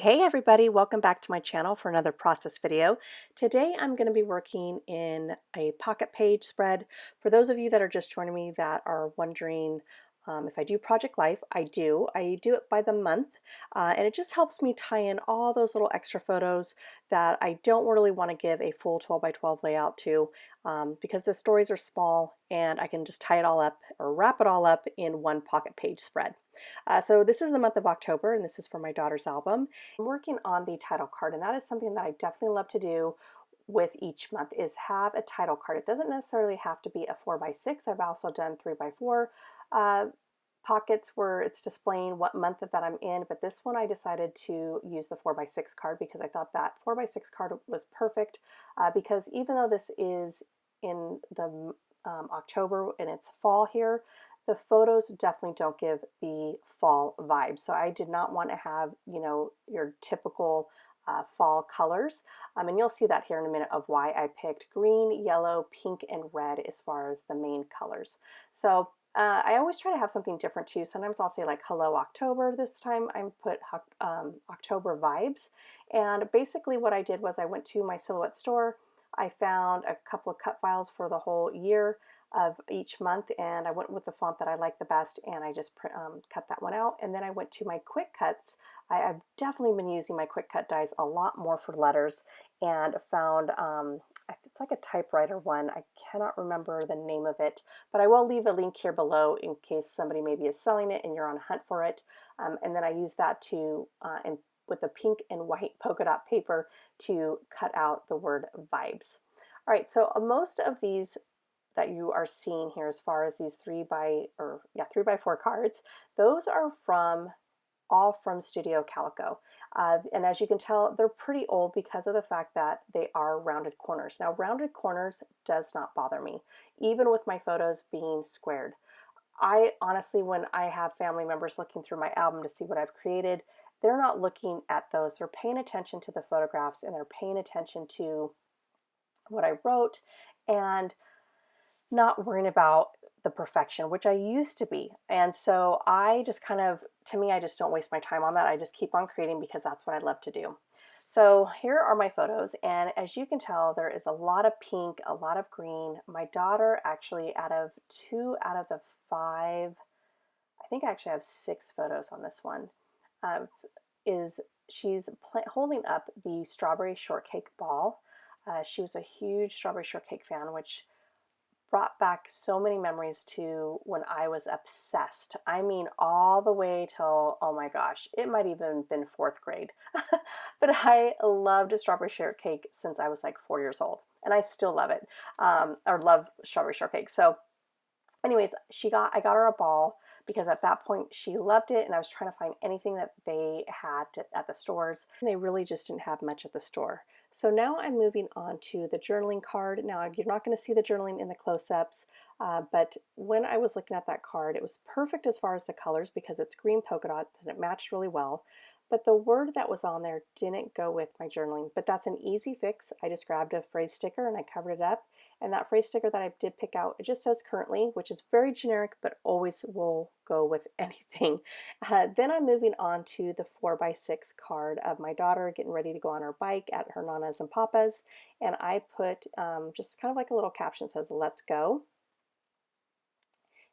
Hey everybody, welcome back to my channel for another process video. Today I'm going to be working in a pocket page spread. For those of you that are just joining me that are wondering if I do Project Life, I do. I do it by the month and it just helps me tie in all those little extra photos that I don't really want to give a full 12 by 12 layout to because the stories are small and I can just tie it all up or wrap it all up in one pocket page spread. So this is the month of October and this is for my daughter's album. I'm working on the title card, and that is something that I definitely love to do with each month is have a title card. It doesn't necessarily have to be a 4x6. I've also done 3x4 pockets where it's displaying what month that I'm in, but this one I decided to use the 4x6 card because I thought that 4x6 card was perfect because even though this is in the October and it's fall here, the photos definitely don't give the fall vibe. So I did not want to have, your typical fall colors. And you'll see that here in a minute of why I picked green, yellow, pink, and red as far as the main colors. So I always try to have something different too. Sometimes I'll say like Hello October. This time I put October vibes. And basically what I did was I went to my Silhouette store. I found a couple of cut files for the whole year of each month, and I went with the font that I like the best, and I just cut that one out. And then I went to my quick cuts. I've definitely been using my quick cut dies a lot more for letters, and found it's like a typewriter one. I cannot remember the name of it, but I will leave a link here below in case somebody maybe is selling it and you're on a hunt for it. And then I use that to and with the pink and white polka dot paper to cut out the word vibes. All right, so most of these that you are seeing here as far as these 3x4 cards, those are all from Studio Calico. And as you can tell, they're pretty old because of the fact that they are rounded corners. Now, rounded corners does not bother me, even with my photos being squared. I honestly, when I have family members looking through my album to see what I've created, they're not looking at those. They're paying attention to the photographs and they're paying attention to what I wrote and not worrying about the perfection, which I used to be. And so I just to me, I just don't waste my time on that. I just keep on creating because that's what I love to do. So here are my photos. And as you can tell, there is a lot of pink, a lot of green. My daughter actually, out of 2 out of the 5, I think I actually have 6 photos on this one, she's holding up the strawberry shortcake ball. She was a huge strawberry shortcake fan, which brought back so many memories to when I was obsessed. I mean, all the way till, oh my gosh, it might even been 4th grade. But I loved strawberry shortcake since I was like 4 years old, and I still love it, or love strawberry shortcake. So anyways, I got her a ball because at that point she loved it, and I was trying to find anything that they had at the stores. And they really just didn't have much at the store. So now I'm moving on to the journaling card. Now you're not going to see the journaling in the close-ups, but when I was looking at that card, it was perfect as far as the colors because it's green polka dots and it matched really well. But the word that was on there didn't go with my journaling, but that's an easy fix. I just grabbed a phrase sticker and I covered it up. And that phrase sticker that I did pick out, it just says currently, which is very generic, but always will go with anything. Then I'm moving on to the 4x6 card of my daughter getting ready to go on her bike at her Nana's and Papa's. And I put just kind of like a little caption that says, "Let's go."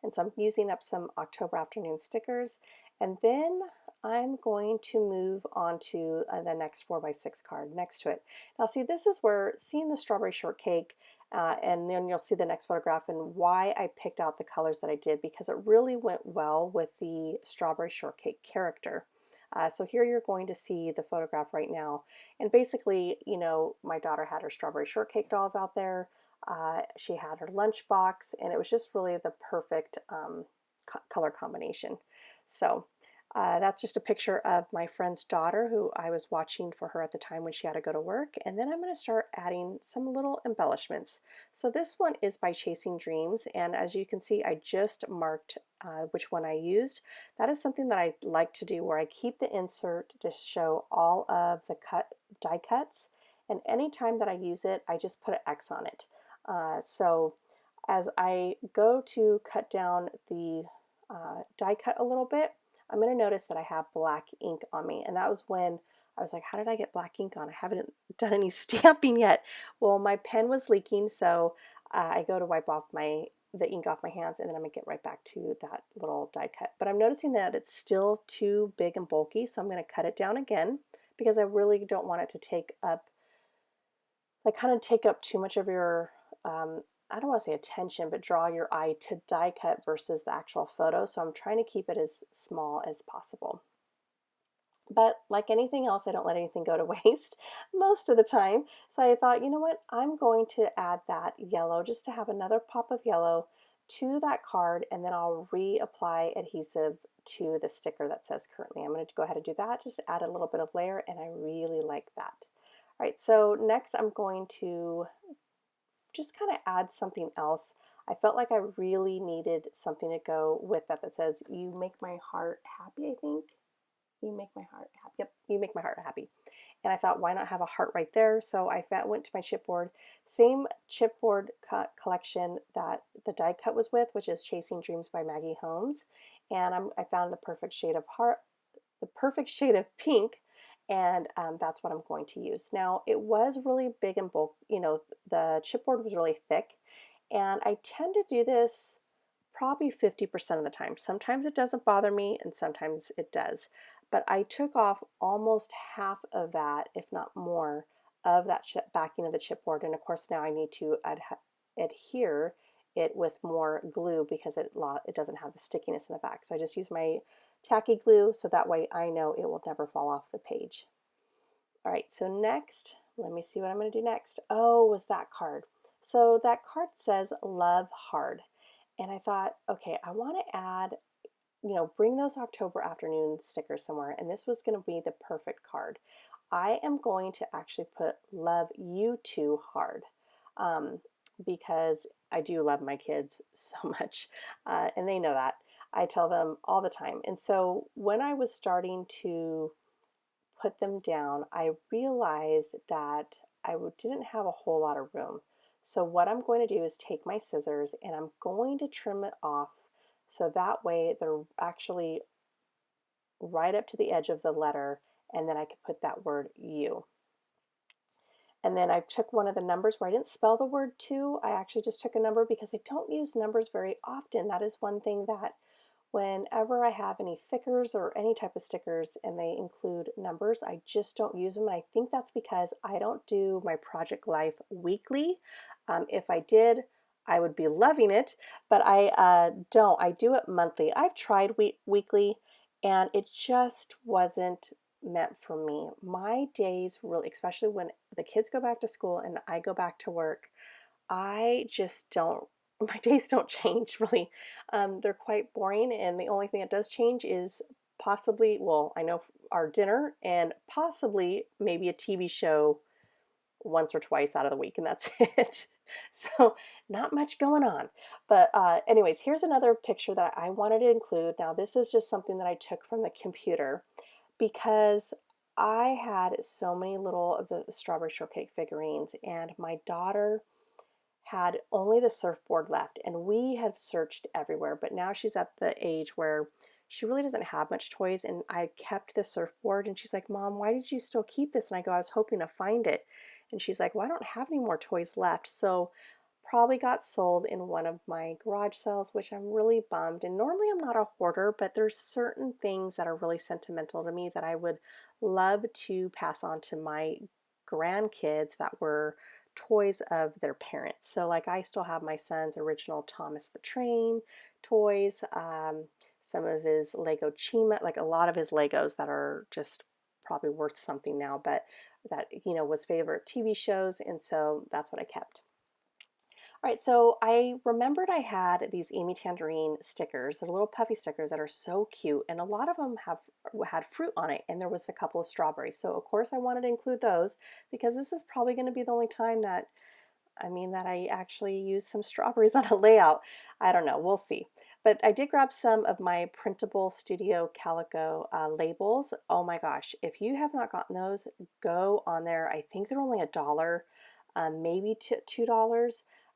And so I'm using up some October afternoon stickers. And then I'm going to move on to the next 4x6 card next to it. Now see, this is where seeing the strawberry shortcake, and then you'll see the next photograph and why I picked out the colors that I did, because it really went well with the strawberry shortcake character. So here you're going to see the photograph right now. And basically, my daughter had her strawberry shortcake dolls out there. She had her lunchbox, and it was just really the perfect color combination. So that's just a picture of my friend's daughter who I was watching for her at the time when she had to go to work. And then I'm going to start adding some little embellishments. So this one is by Chasing Dreams, and as you can see, I just marked which one I used. That is something that I like to do, where I keep the insert to show all of the die cuts, and anytime that I use it, I just put an X on it. So as I go to cut down the die cut a little bit, I'm going to notice that I have black ink on me, and that was when I was like, how did I get black ink on? I haven't done any stamping yet. Well, my pen was leaking, so I go to wipe off the ink off my hands, and then I'm gonna get right back to that little die cut. But I'm noticing that it's still too big and bulky, so I'm gonna cut it down again because I really don't want it to take up, like kind of take up too much of your, I don't want to say attention, but draw your eye to die cut versus the actual photo. So I'm trying to keep it as small as possible. But like anything else, I don't let anything go to waste most of the time. So I thought, you know what, I'm going to add that yellow just to have another pop of yellow to that card, and then I'll reapply adhesive to the sticker that says currently. I'm going to go ahead and do that, just add a little bit of layer, and I really like that. All right, so next I'm going to just kind of add something else. I felt like I really needed something to go with that says, you make my heart happy, I think. You make my heart happy. Yep, you make my heart happy. And I thought, why not have a heart right there? So I went to my chipboard, same chipboard collection that the die cut was with, which is Chasing Dreams by Maggie Holmes. And I found the perfect shade of heart, the perfect shade of pink, and that's what I'm going to use. Now, it was really big and bulk, the chipboard was really thick, and I tend to do this probably 50% of the time. Sometimes it doesn't bother me, and sometimes it does. But I took off almost half of that, if not more, of that backing of the chipboard. And of course, now I need to adhere it with more glue because it doesn't have the stickiness in the back. So I just use my tacky glue so that way I know it will never fall off the page. All right, so next, let me see what I'm going to do next. Oh, was that card. So that card says Love Hard. And I thought, okay, I want to add, bring those October afternoon stickers somewhere. And this was going to be the perfect card. I am going to actually put Love You Too Hard because I do love my kids so much. And they know that. I tell them all the time. And so when I was starting to put them down, I realized that I didn't have a whole lot of room. So what I'm going to do is take my scissors and I'm going to trim it off so that way they're actually right up to the edge of the letter, and then I could put that word you. And then I took one of the numbers where I didn't spell the word two. I actually just took a number because I don't use numbers very often. That is one thing that whenever I have any thickers or any type of stickers and they include numbers, I just don't use them. And I think that's because I don't do my project life weekly. If I did, I would be loving it, but I don't. I do it monthly. I've tried weekly and it just wasn't meant for me. My days really, especially when the kids go back to school and I go back to work, I just don't, my days don't change really. They're quite boring, and the only thing that does change is possibly, well, I know our dinner and possibly maybe a TV show once or twice out of the week, and that's it. So not much going on. But anyways, here's another picture that I wanted to include. Now this is just something that I took from the computer because I had so many little of the strawberry shortcake figurines, and my daughter had only the surfboard left, and we had searched everywhere, but now she's at the age where she really doesn't have much toys, and I kept the surfboard, and she's like, Mom, why did you still keep this? And I go, I was hoping to find it. And she's like, well, I don't have any more toys left. So probably got sold in one of my garage sales, which I'm really bummed. And normally I'm not a hoarder, but there's certain things that are really sentimental to me that I would love to pass on to my grandkids that were toys of their parents. So like I still have my son's original Thomas the Train toys, some of his Lego Chima, like a lot of his Legos that are just probably worth something now, but that, was favorite TV shows, and so that's what I kept. All right, so I remembered I had these Amy Tangerine stickers, the little puffy stickers that are so cute, and a lot of them had fruit on it, and there was a couple of strawberries. So of course I wanted to include those because this is probably going to be the only time that I actually use some strawberries on a layout. I don't know, we'll see. But I did grab some of my printable Studio Calico labels. Oh my gosh, if you have not gotten those, go on there. I think they're only $1, maybe $2.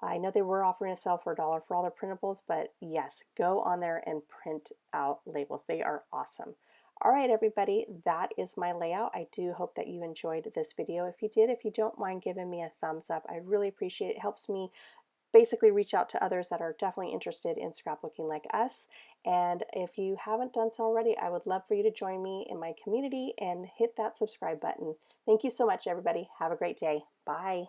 I know they were offering a sale for $1 for all their printables, but yes, go on there and print out labels. They are awesome. All right, everybody, that is my layout. I do hope that you enjoyed this video. If you did, if you don't mind giving me a thumbs up, I really appreciate it. It helps me basically reach out to others that are definitely interested in scrapbooking like us. And if you haven't done so already, I would love for you to join me in my community and hit that subscribe button. Thank you so much, everybody. Have a great day. Bye.